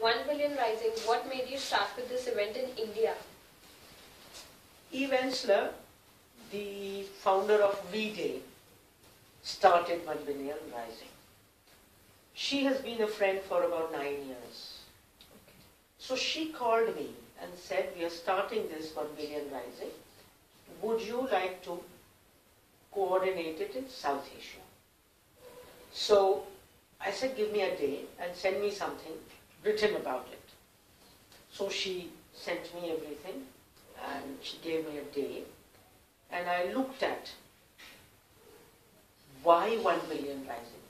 1 Billion Rising, what made you start with this event in India? Eve Ensler, the founder of V-Day, started 1 Billion Rising. She has been a friend for about 9 years. Okay. So she called me and said, we are starting this 1 Billion Rising. Would you like to coordinate it in South Asia? So I said, give me a day and send me something written about it. So she sent me everything and she gave me a day. And I looked at why 1 Billion Rising.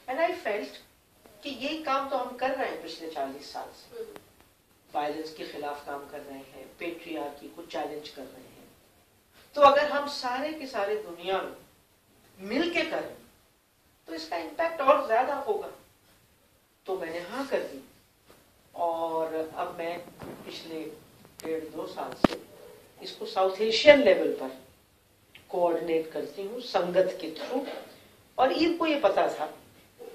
And I felt कि ये काम तो हम कर रहे हैं पिछले 40 साल से. वायलेंस के खिलाफ काम कर रहे हैं, पेट्रियार्की को चैलेंज कर रहे हैं. तो अगर हम सारे के सारे दुनिया में मिल के करें तो इसका इम्पैक्ट और ज्यादा होगा. तो मैंने हाँ कर दी और अब मैं पिछले 1.5-2 साल से इसको साउथ एशियन लेवल पर कोऑर्डिनेट करती हूँ संगत के थ्रू. और इनको ये पता था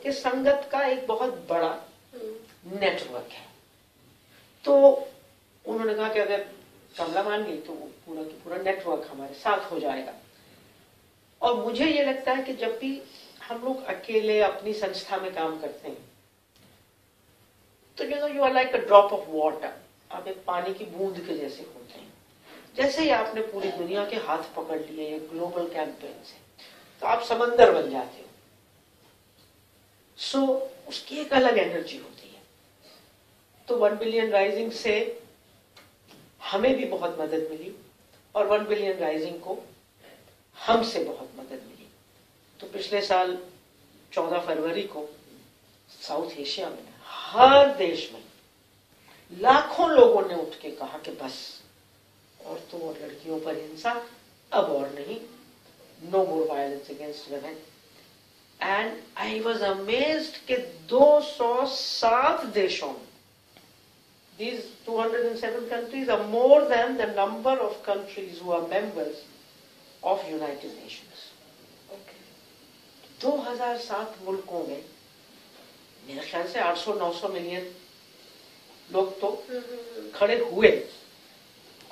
कि संगत का एक बहुत बड़ा नेटवर्क है. तो उन्होंने कहा कि अगर कमला मान गई तो पूरा की पूरा नेटवर्क हमारे साथ हो जाएगा. और मुझे ये लगता है कि जब भी हम लोग अकेले अपनी संस्था में काम करते हैं तो you are like a drop of water. आप एक पानी की बूंद के जैसे होते हैं. जैसे ही आपने पूरी दुनिया के हाथ पकड़ लिए एक ग्लोबल कैंपेन से तो आप समंदर बन जाते हो. सो उसकी एक अलग एनर्जी होती है. तो 1 बिलियन राइजिंग से हमें भी बहुत मदद मिली और 1 बिलियन राइजिंग को हमसे बहुत मदद मिली. तो पिछले साल 14 फरवरी को साउथ एशिया में हर देश में लाखों लोगों ने उठ के कहा कि बस औरतों और लड़कियों पर हिंसा अब और नहीं. No more violence against women. And I was amazed कि 207 देशों में, these 207 countries are more than the number of countries who are members of United Nations. Okay. 2007 मुल्कों में मेरे ख्याल से 800-900 मिलियन लोग तो खड़े हुए.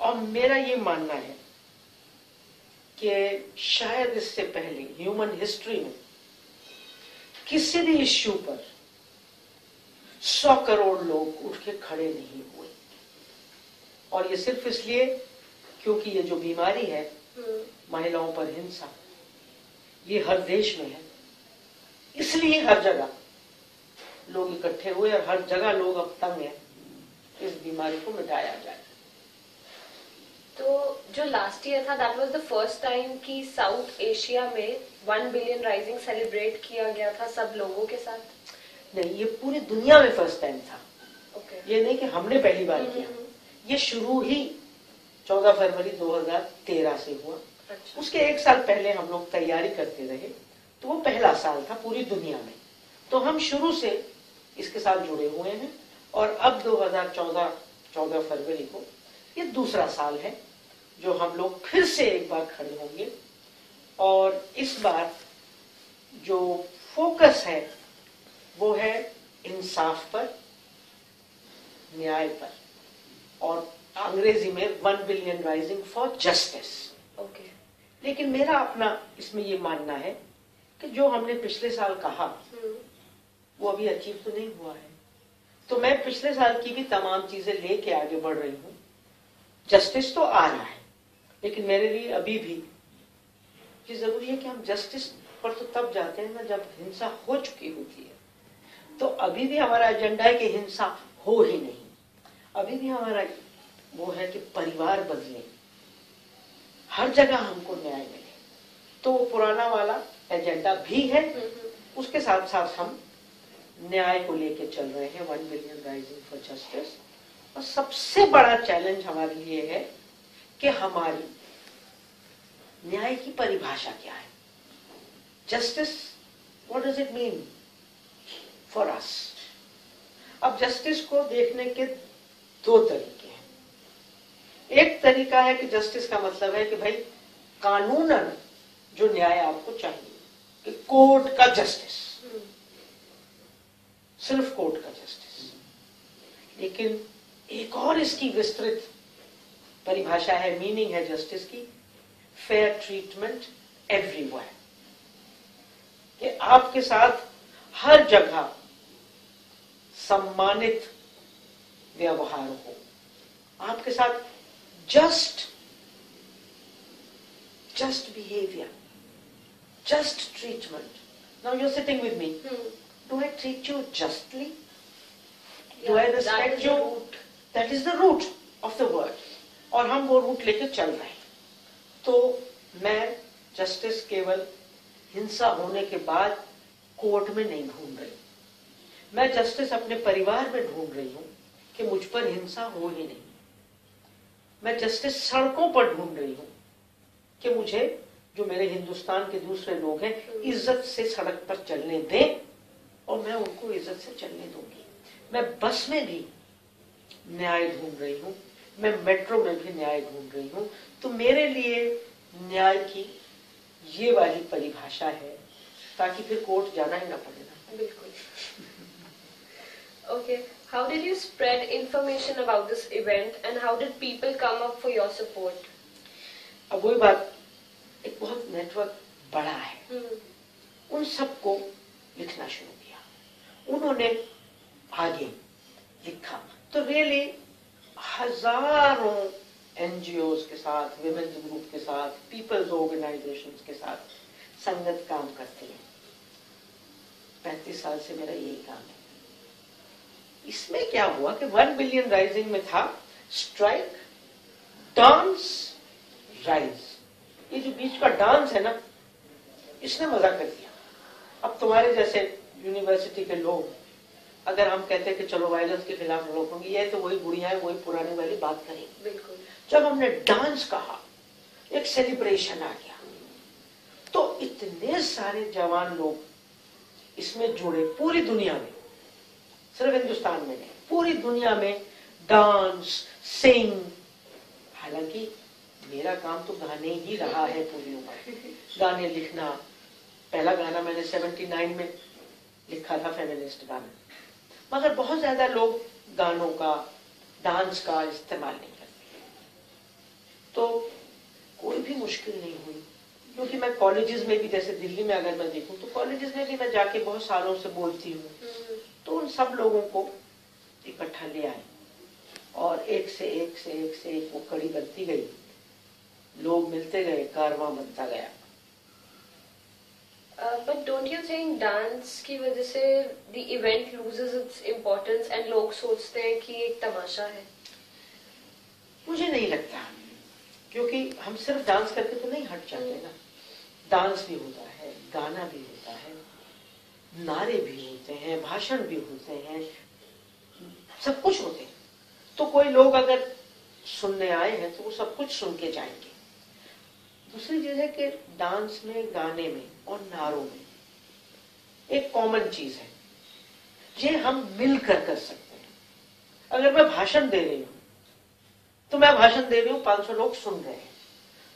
और मेरा ये मानना है कि शायद इससे पहले ह्यूमन हिस्ट्री में किसी भी इश्यू पर 100 करोड़ लोग उठ के खड़े नहीं हुए. और ये सिर्फ इसलिए क्योंकि ये जो बीमारी है महिलाओं पर हिंसा, ये हर देश में है. इसलिए हर जगह लोग इकट्ठे हुए और हर जगह लोग अब तंग हैं इस बीमारी को मिटाया जाए. तो जो लास्ट ईयर था that was the first time कि साउथ एशिया में 1 बिलियन राइजिंग सेलिब्रेट किया गया था सब लोगों के साथ. नहीं, ये पूरी दुनिया में फर्स्ट टाइम था. Okay. ये नहीं कि हमने पहली बार किया. ये शुरू ही 14 फरवरी 2013 से हुआ. अच्छा. उसके 1 साल पहले हम लोग तैयारी करते रहे. तो वो पहला साल था पूरी दुनिया में. तो हम शुरू से इसके साथ जुड़े हुए हैं. और अब 2014 फरवरी को ये दूसरा साल है जो हम लोग फिर से एक बार खड़े होंगे. और इस बार जो फोकस है वो है इंसाफ पर, न्याय पर. और अंग्रेजी में 1 billion rising for justice. Okay. लेकिन मेरा अपना इसमें ये मानना है कि जो हमने पिछले साल कहा वो अभी अचीव तो नहीं हुआ है. तो मैं पिछले साल की भी तमाम चीजें लेके आगे बढ़ रही हूँ. जस्टिस तो आ रहा है लेकिन मेरे लिए अभी भी ये जरूरी है कि हम जस्टिस पर तो तब जाते हैं ना जब हिंसा हो चुकी होती है. तो अभी भी हमारा एजेंडा है कि हिंसा हो ही नहीं. अभी भी हमारा वो है कि परिवार बदले, हर जगह हमको न्याय मिले. तो वो पुराना वाला एजेंडा भी है. उसके साथ साथ हम न्याय को लेके चल रहे हैं 1 बिलियन राइजिंग फॉर जस्टिस. और सबसे बड़ा चैलेंज हमारे लिए है कि हमारी न्याय की परिभाषा क्या है. Justice, what does it mean for us. अब जस्टिस को देखने के 2 तरीके हैं. एक तरीका है कि जस्टिस का मतलब है कि भाई कानूनन जो न्याय आपको चाहिए, कि कोर्ट का जस्टिस, सिर्फ कोर्ट का जस्टिस. लेकिन एक और इसकी विस्तृत परिभाषा है, मीनिंग है जस्टिस की, फेयर ट्रीटमेंट एवरीवेयर, कि आपके साथ हर जगह सम्मानित व्यवहार हो, आपके साथ just behaviour, just treatment. Now you are sitting with me. Do I treat you justly? Do I respect you? That is the root of the word. और हम वो रूट लेकर चल रहे हैं. तो मैं जस्टिस केवल हिंसा होने के बाद कोर्ट में नहीं ढूंढ रही. मैं जस्टिस अपने परिवार में ढूंढ रही हूं कि मुझ पर हिंसा हो ही नहीं. मैं जस्टिस सड़कों पर ढूंढ रही हूं कि मुझे, जो मेरे हिंदुस्तान के दूसरे लोग हैं, इज्जत से सड़क पर चलने दें और मैं उनको इज्जत से चलने दूंगी. मैं बस में भी न्याय ढूंढ रही हूं, मैं मेट्रो में भी न्याय ढूंढ रही हूं. तो मेरे लिए न्याय की ये वाली परिभाषा है, ताकि फिर कोर्ट जाना ही ना पड़े ना. बिल्कुल. Okay, how did you spread information about this event and how did people come up for your support? अब वही बात, एक बहुत नेटवर्क बड़ा है. उन सबको लिखना शुरू किया, उन्होंने आगे लिखा. तो रियली हजारों एनजीओज के साथ, विमेन्स ग्रुप के साथ, पीपल्स ऑर्गेनाइजेशंस के साथ संगत काम करती है. 35 साल से मेरा यही काम है. इसमें क्या हुआ कि 1 बिलियन राइजिंग में था स्ट्राइक, डांस, राइज. ये जो बीच का डांस है ना, इसने मजा कर दिया. अब तुम्हारे जैसे यूनिवर्सिटी के लोग, अगर हम कहते हैं कि चलो वायलेंस के खिलाफ रोकेंगे, ये तो वही बुढ़िया है, वही पुरानी वाली बात करेंगे. बिल्कुल. जब जब हमने डांस कहा, एक सेलिब्रेशन आ गया. तो इतने सारे जवान लोग इसमें जुड़े, पूरी दुनिया में, सिर्फ हिंदुस्तान में नहीं, पूरी दुनिया में डांस, सिंग. हालांकि मेरा काम तो गाने ही रहा है पूरी उम्र, गाने लिखना. पहला गाना मैंने 79 में लिखा था, फेमिनिस्ट गाना. मगर बहुत ज्यादा लोग गानों का, डांस का इस्तेमाल नहीं करते. तो कोई भी मुश्किल नहीं हुई, क्योंकि मैं कॉलेजेस में भी, जैसे दिल्ली में अगर मैं देखूं तो कॉलेजेस में भी मैं जाके बहुत सालों से बोलती हूँ. तो उन सब लोगों को इकट्ठा ले आए और एक से एक वो कड़ी बनती गई. लोग मिलते गए, कारवां बनता गया. But don't you think dance की वजह से the event loses its importance and लोग सोचते हैं कि एक तमाशा है? मुझे नहीं लगता, क्योंकि हम सिर्फ डांस करके तो नहीं हट जाते ना. डांस भी होता है, गाना भी होता है, नारे भी होते हैं, भाषण भी होते हैं, सब कुछ होते हैं. तो कोई लोग अगर सुनने आए हैं तो वो सब कुछ सुन के जाएंगे. दूसरी चीज है कि डांस में, गाने में और नारों में एक कॉमन चीज है, ये हम मिलकर कर सकते हैं. अगर मैं भाषण दे रही हूं तो मैं भाषण दे रही हूं, 500 लोग सुन रहे हैं,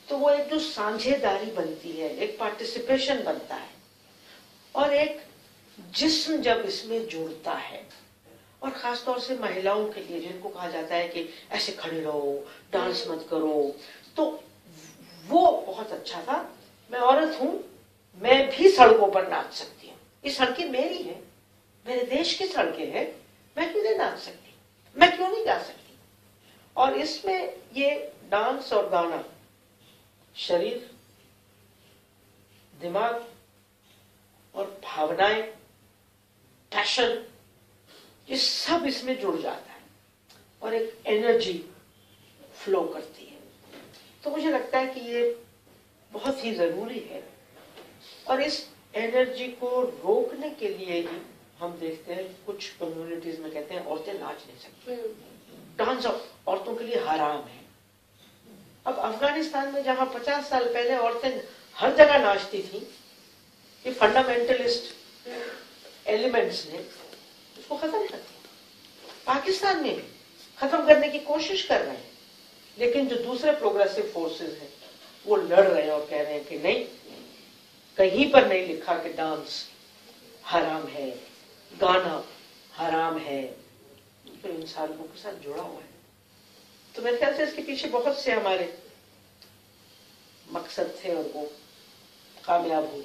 तो वो एक जो साझेदारी बनती है, एक पार्टिसिपेशन बनता है. और एक जिस्म जब इसमें जुड़ता है, और खासतौर से महिलाओं के लिए, जिनको कहा जाता है कि ऐसे खड़े रहो, डांस मत करो, तो वो बहुत अच्छा था. मैं औरत हूं, मैं भी सड़कों पर नाच सकती हूँ. ये सड़कें मेरी हैं, मेरे देश की सड़कें हैं, मैं क्यों नहीं नाच सकती, मैं क्यों नहीं गा सकती. और इसमें ये डांस और गाना, शरीर, दिमाग और भावनाएं, पैशन, ये सब इसमें जुड़ जाता है और एक एनर्जी फ्लो करती है. तो मुझे लगता है कि ये बहुत ही जरूरी है. और इस एनर्जी को रोकने के लिए ही हम देखते हैं कुछ कम्युनिटीज में कहते हैं औरतें नाच नहीं सकती, डांस औरतों के लिए हराम है. अब अफगानिस्तान में जहां 50 साल पहले औरतें हर जगह नाचती थी, ये फंडामेंटलिस्ट एलिमेंट्स ने उसको खत्म कर दिया. पाकिस्तान में भी खत्म करने की कोशिश कर रहे हैं, लेकिन जो दूसरे प्रोग्रेसिव फोर्सेस हैं वो लड़ रहे हैं और कह रहे हैं कि नहीं, कहीं पर नहीं लिखा कि डांस हराम है, गाना हराम है. तो इंसान के साथ जुड़ा हुआ है। तो मेरे ख्याल से इसके पीछे बहुत से हमारे मकसद थे और वो कामयाब हुए।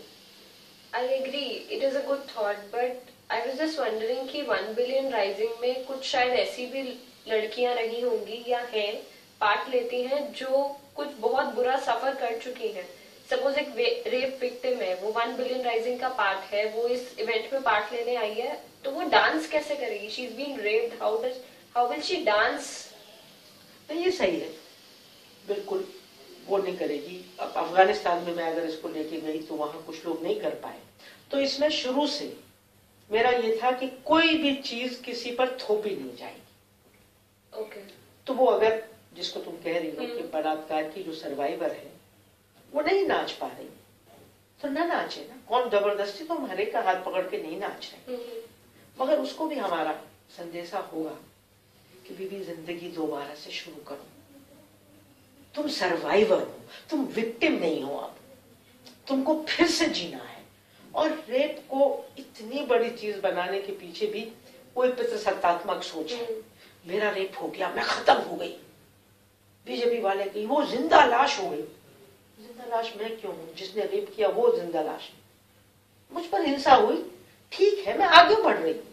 I agree, it is a good thought, but I was just wondering कि 1 billion rising में कुछ शायद ऐसी भी लड़कियां रही होंगी या हैं, पार्ट लेती हैं जो कुछ बहुत बुरा सफर कर चुकी हैं। सपोज एक रेप विक्टिम है, वो 1 बिलियन राइजिंग का पार्ट है, वो इस इवेंट में पार्ट लेने आई है, तो वो डांस कैसे करेगी? She is being raped, how will she dance? नहीं, ये सही है, बिल्कुल वो नहीं करेगी। अब अफगानिस्तान में मैं अगर इसको लेके गई तो वहां कुछ लोग नहीं कर पाए, तो इसमें शुरू से मेरा ये था कि कोई भी चीज किसी पर थोपी नहीं जाएगी। ओके। तो वो अगर जिसको तुम कह रही हो कि बलात्कार की जो सर्वाइवर है वो नहीं नाच पा रही, तो ना नाचे ना, कौन जबरदस्ती तो हमारे का हाथ पकड़ के नहीं नाच रहे। मगर उसको भी हमारा संदेशा होगा कि बीबी जिंदगी दोबारा से शुरू करो, तुम सर्वाइवर हो, तुम विक्टिम नहीं हो, अब तुमको फिर से जीना है। और रेप को इतनी बड़ी चीज बनाने के पीछे भी कोई पितृसत्तात्मक सोच है, मेरा रेप हो गया, मैं खत्म हो गई। बीजेपी वाले की वो जिंदा लाश हो गई। जिंदा लाश मैं क्यों हूं? जिसने रेप किया वो जिंदा लाश है। मुझ पर हिंसा हुई, ठीक है, मैं आगे बढ़ रही हूँ।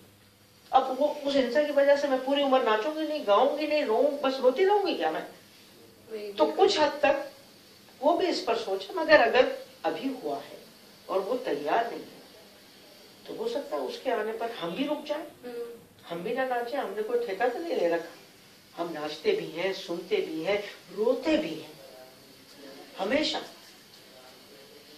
अब वो उस हिंसा की वजह से मैं पूरी उम्र नाचूंगी नहीं, गाऊंगी नहीं, बस रोती रहूंगी क्या मैं? तो कुछ हद तक वो भी इस पर सोचे, मगर अगर अभी हुआ है और वो तैयार नहीं है तो हो सकता है उसके आने पर हम भी रुक जाए, हम भी ना नाचे। हमने कोई ठेका तो नहीं ले रखा, हम नाचते भी हैं, सुनते भी हैं, रोते भी हैं हमेशा।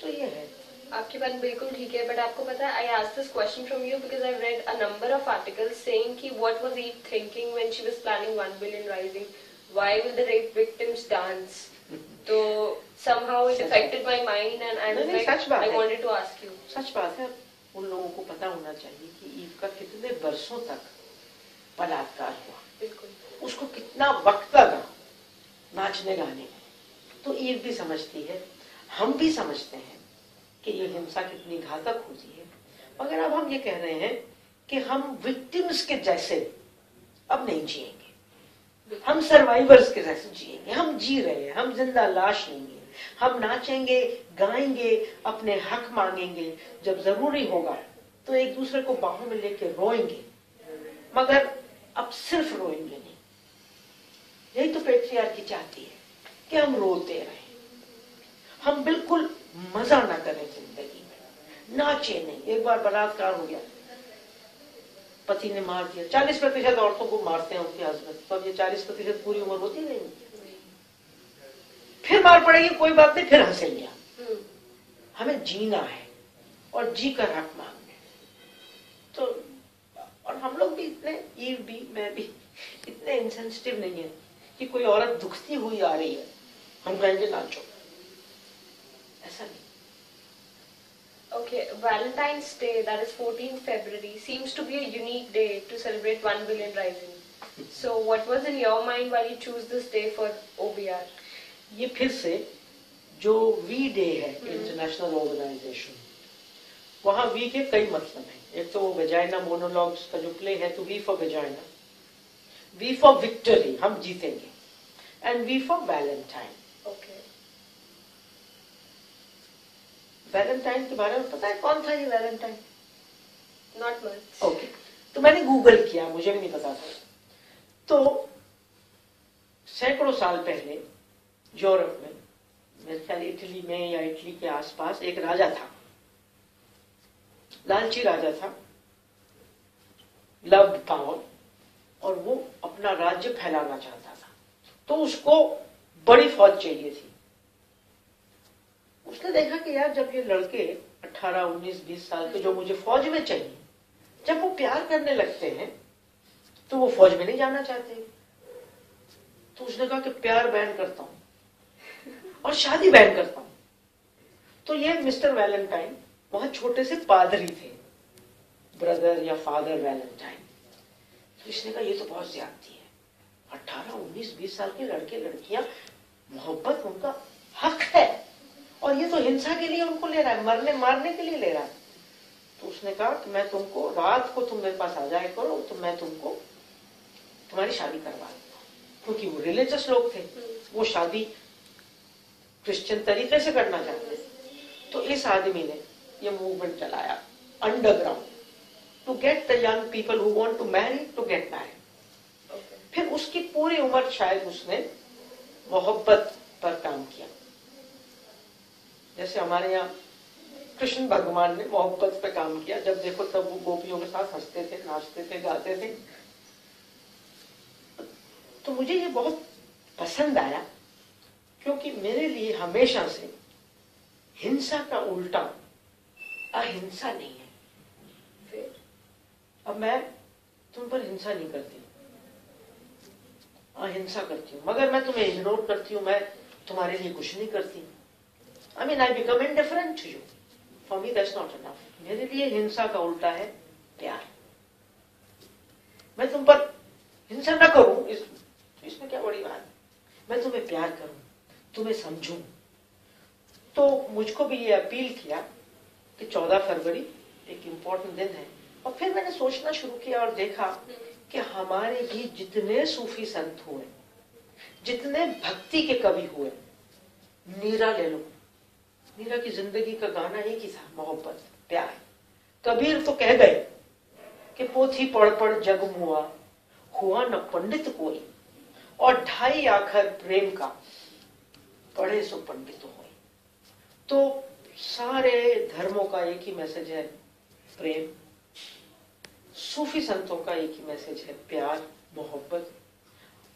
तो ये है। आपकी बात बिल्कुल ठीक है, बट आपको पता है, I asked this question from you because I read a number of articles saying कि what was Eve thinking when she was planning 1 billion rising, why will the rape victims dance? तो somehow it affected my mind and I was like I wanted to ask you. सच बात है, उन लोगों को पता होना चाहिए कि ईव का कितने वर्षों तक बलात्कार हुआ, बिल्कुल उसको कितना वक्त लगा नाचने गाने में। तो ईव भी समझती है, हम भी समझते हैं कि ये हिंसा कितनी घातक होती है, मगर अब हम ये कह रहे हैं कि हम विक्टिम्स के जैसे अब नहीं जिएंगे, हम सर्वाइवर्स के जैसे जिएंगे। हम जी रहे हैं, हम जिंदा लाश नहीं है। हम नाचेंगे, गाएंगे, अपने हक मांगेंगे, जब जरूरी होगा तो एक दूसरे को बाहों में लेके रोएंगे, मगर अब सिर्फ रोएंगे नहीं। यही तो पेट्रियार्की चाहती है कि हम रोते रहें, हम बिल्कुल मजा ना करें जिंदगी में, नाचे नहीं। एक बार बलात्कार हो गया, पति ने मार दिया, 40% औरतों को मारते हैं उनके हस्बैंड, तो अब ये 40% पूरी उम्र होती रहेगी। फिर मार पड़ेगी, कोई बात नहीं, फिर हंसेंगे। हमें जीना है और जी कर हक मांगने। तो और हम लोग भी इतने, ईव भी, मैं भी इतने इंसेंसिटिव नहीं है कि कोई औरत दुखती हुई आ रही है हम कहेंगे नाचो, ऐसा नहीं। Okay, Valentine's Day, that is 14th February, seems to be a unique day to celebrate 1 billion rising. So what was in your mind while you choose this day for OBR? ये फिर से जो वी डे है, international organisation, वहाँ we के कई मतलब हैं। एक तो वो वेजाइना मोनोलॉग्स का जो प्ले है, तो V for vagina, V for victory, हम जीतेंगे, and V for Valentine. Okay. Valentine के बारे में पता है कौन था ये वैलेंटाइन? Not much. ओके, तो मैंने गूगल किया, मुझे भी नहीं पता था। तो सैकड़ों साल पहले यूरोप में, मेरे ख्याल इटली में या इटली के आसपास, एक राजा था, लालची राजा था, लव्ड पावर, और वो अपना राज्य फैलाना चाहता था। तो उसको बड़ी फौज चाहिए थी। उसने देखा कि यार, जब ये लड़के 18, 19, 20 साल के जो मुझे फौज में चाहिए, जब वो प्यार करने लगते हैं तो वो फौज में नहीं जाना चाहते। तो उसने कहा कि प्यार बैन करता हूं और शादी बैन करता हूं। तो ये मिस्टर वैलेंटाइन वहां छोटे से पादरी थे, ब्रदर या फादर वैलेंटाइन। तो इसने कहा ये तो बहुत ज्यादती है, 18, 19, 20 साल के लड़के लड़कियां, मोहब्बत उनका हक है, और ये तो हिंसा के लिए उनको ले रहा है, मरने मारने के लिए ले रहा है। तो उसने कहा कि मैं तुमको, रात को तुम मेरे पास आ जाया करो, तो मैं तुमको तुम्हारी शादी करवा दूंगा, क्योंकि वो रिलीजियस लोग थे, वो शादी क्रिश्चियन तरीके से करना चाहते थे। तो इस आदमी ने ये मूवमेंट चलाया underground to get the young people who want to marry to get married. फिर उसकी पूरी उम्र शायद उसने मोहब्बत पर काम किया, जैसे हमारे यहाँ कृष्ण भगवान ने मोहब्बत पे काम किया, जब देखो तब वो गोपियों के साथ हंसते थे, नाचते थे, गाते थे। तो मुझे ये बहुत पसंद आया, क्योंकि मेरे लिए हमेशा से हिंसा का उल्टा अहिंसा नहीं है। फिर अब मैं तुम पर हिंसा नहीं करती, अहिंसा करती हूँ, मगर मैं तुम्हें इग्नोर करती हूँ, मैं तुम्हारे लिए कुछ नहीं करती। I mean, I become indifferent to you. For me, that's not enough. मेरे लिए हिंसा का उल्टा है प्यार। मैं तुम पर हिंसा ना करूं, इसमें क्या बड़ी बात। मैं तुम्हें प्यार करूं, तुम्हें समझूं। तो मुझको भी ये अपील किया कि 14 फरवरी एक इम्पोर्टेंट दिन है। और फिर मैंने सोचना शुरू किया और देखा कि हमारे भी जितने सूफी संत हुए, जितने भक्ति के कवि हुए, मीरा ले लो, मीरा की जिंदगी का गाना एक ही था, मोहब्बत, प्यार। कबीर तो कह गए कि पोथी पढ़ पढ़ जग मुआ, हुआ न पंडित कोई, और 2.5 आखर प्रेम का, पढ़े सो पंडित होए। तो सारे धर्मों का एक ही मैसेज है, प्रेम। सूफी संतों का एक ही मैसेज है, प्यार, मोहब्बत।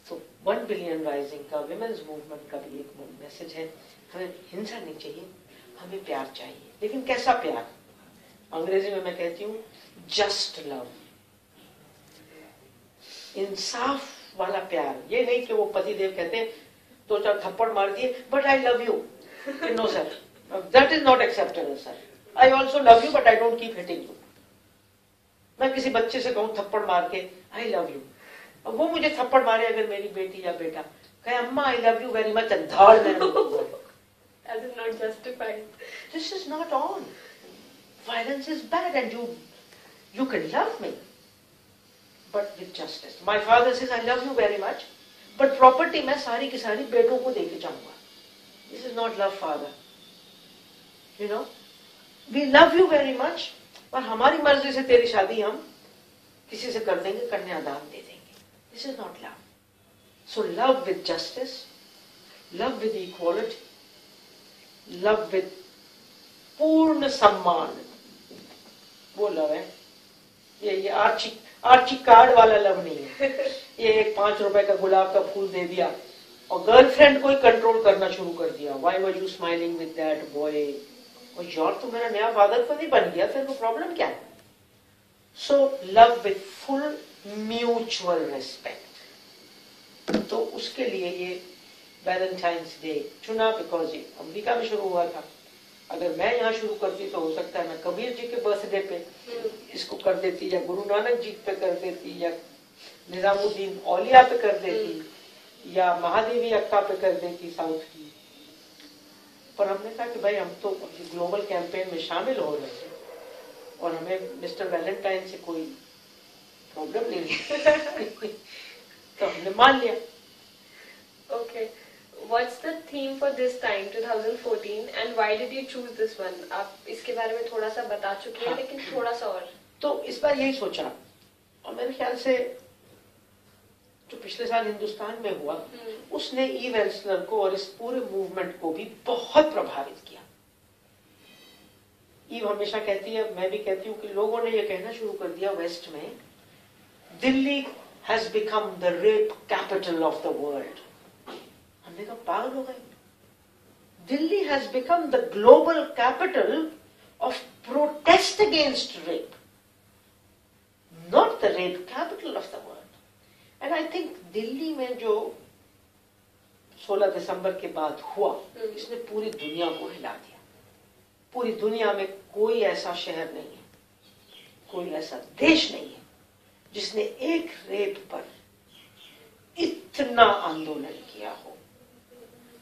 तो 1 बिलियन राइजिंग का, विमेन्स मूवमेंट का भी एक मैसेज है, हमें हिंसा नहीं चाहिए, हमें प्यार चाहिए। लेकिन कैसा प्यार? अंग्रेजी में मैं कहती हूँ जस्ट लव, इंसाफ वाला प्यार। ये नहीं कि वो पतिदेव कहते हैं 2-4 थप्पड़ मार दिए, but I love you. No sir, that is not acceptable sir. I also love you but I don't keep hitting you. मैं किसी बच्चे से कहूँ थप्पड़ मार के आई लव यू, और वो मुझे थप्पड़ मारे, अगर मेरी बेटी या बेटा कहे अम्मा I love you very much, धाड़ में That is not justified. This is not on. Violence is bad, and you can love me, but with justice. My father says I love you very much, but property मैं सारी की सारी बेटों को देके जाऊंगा. This is not love, father. You know, we love you very much, पर हमारी मर्जी से तेरी शादी हम किसी से कर देंगे, कन्यादान दे देंगे. This is not love. So love with justice, love with equality, love with पूर्ण सम्मान, वो लव है। ये आर्ची कार्ड वाला लव नहीं है। ये एक 5 रुपए का गुलाब का फूल दे दिया और गर्लफ्रेंड को ही कंट्रोल करना शुरू कर दिया। Why were you smiling with that boy? और यार तो मेरा नया फादर तो नहीं बन गया, फिर वो प्रॉब्लम क्या है? So love with full mutual respect. तो उसके लिए ये वैलेंटाइंस डे चुना, बिकॉज ये अमेरिका में शुरू हुआ था। अगर मैं यहाँ शुरू करती तो हो सकता है मैं कबीर जी के बर्थडे पे इसको कर देती, या गुरु नानक जी पे कर देती, या निजामुद्दीन औलिया पे कर देती, या महादेवी अक्का पे कर देती साउथ की। पर हमने कहा कि भाई हम तो ग्लोबल कैंपेन में शामिल हो रहे हैं और हमें मिस्टर वैलेंटाइन से कोई प्रॉब्लम नहीं है। तो हमने मान लिया। Okay. What's the theme for this time 2014 and why did you choose this one? आप इसके बारे में थोड़ा सा बता चुके हैं, लेकिन थोड़ा सा और। तो इस बार यही सोचा, और मेरे ख्याल से जो पिछले साल हिंदुस्तान में हुआ उसने ईव एल्सनर को और इस पूरे मूवमेंट को भी बहुत प्रभावित किया। ईव हमेशा कहती है, मैं भी कहती हूँ कि लोगों ने ये कहना शुरू कर दिया वेस्ट में, Delhi has become the rape capital of the world. हमने कहा पागल हो गए। Delhi has become the global capital of protest against rape, not the rape capital of the world. And I think Delhi में जो 16 दिसंबर के बाद हुआ, इसने पूरी दुनिया को हिला दिया। पूरी दुनिया में कोई ऐसा शहर नहीं है, कोई ऐसा देश नहीं है जिसने एक रेप पर इतना आंदोलन किया हो।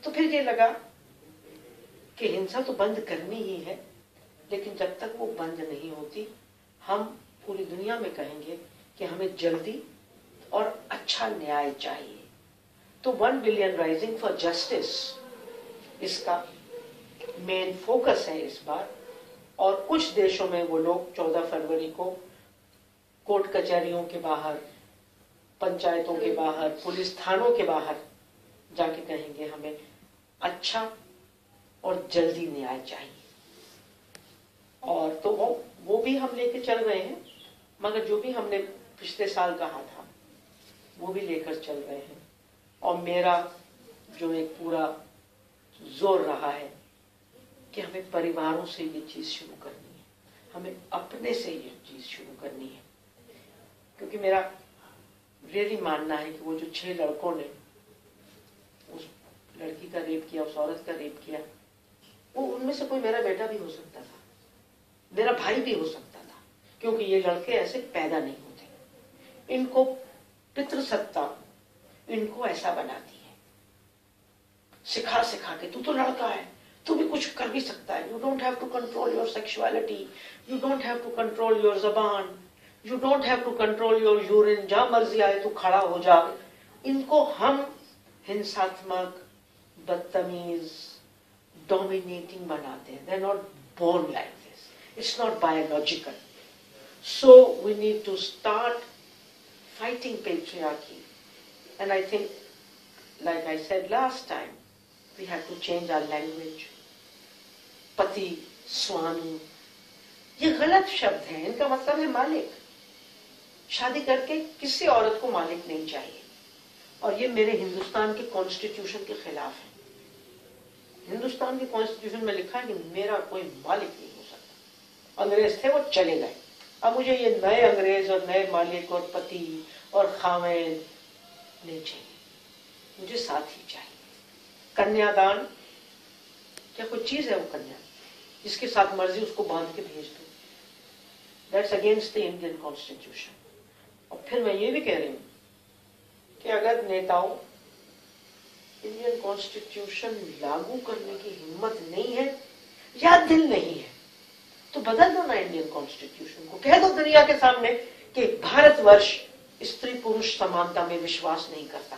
तो फिर ये लगा कि हिंसा तो बंद करनी ही है, लेकिन जब तक वो बंद नहीं होती हम पूरी दुनिया में कहेंगे कि हमें जल्दी और अच्छा अच्छा न्याय चाहिए। तो 1 बिलियन राइजिंग फॉर जस्टिस इसका मेन फोकस है इस बार। और कुछ देशों में वो लोग 14 फरवरी को कोर्ट कचहरियों के बाहर, पंचायतों के बाहर, पुलिस थानों के बाहर जाके कहेंगे हमें अच्छा और जल्दी न्याय चाहिए। और तो वो भी हम लेके चल रहे हैं, मगर जो भी हमने पिछले साल कहा था वो भी लेकर चल रहे हैं। और मेरा जो एक पूरा जोर रहा है कि हमें परिवारों से ये चीज शुरू करनी है, हमें अपने से ये चीज शुरू करनी है। क्योंकि मेरा रियली मानना है कि वो जो 6 लड़कों ने उस लड़की का रेप किया, उस औरत का रेप किया, वो उनमें से कोई मेरा बेटा भी हो सकता था, मेरा भाई भी हो सकता था। क्योंकि ये लड़के ऐसे पैदा नहीं होते। इनको पितृसत्ता इनको ऐसा बनाती है, सिखा सिखा के, तू तो लड़का है, तू भी कुछ कर भी सकता है। You don't have to control your sexuality, you don't have to control your जबान, you don't have to control your urine, जहां मर्जी आए तू खड़ा हो जा। इनको हम हिंसात्मक, बदतमीज, डोमिनेटिंग बनाते हैं। They are not born like this, it's not biological. So we need to start fighting patriarchy. And I think, like I said last time, we have to change our language. पति, स्वामी, ये गलत शब्द हैं। इनका मतलब है मालिक। शादी करके किसी औरत को मालिक नहीं चाहिए। और ये मेरे हिंदुस्तान के कॉन्स्टिट्यूशन के खिलाफ है। हिंदुस्तान के कॉन्स्टिट्यूशन में लिखा है कि मेरा कोई मालिक नहीं हो सकता। अंग्रेज थे, वो चले गए। अब मुझे ये नए अंग्रेज और नए मालिक और पति और खामेद नहीं चाहिए, मुझे साथी चाहिए। कन्यादान क्या कोई चीज है? वो कन्या जिसके साथ मर्जी उसको बांध के भेज दो, that's against the Indian constitution. और फिर मैं ये भी कह रही हूं कि अगर नेताओं इंडियन कॉन्स्टिट्यूशन लागू करने की हिम्मत नहीं है या दिल नहीं है, तो बदल दो ना इंडियन कॉन्स्टिट्यूशन को। कह दो दुनिया के सामने कि भारतवर्ष स्त्री पुरुष समानता में विश्वास नहीं करता।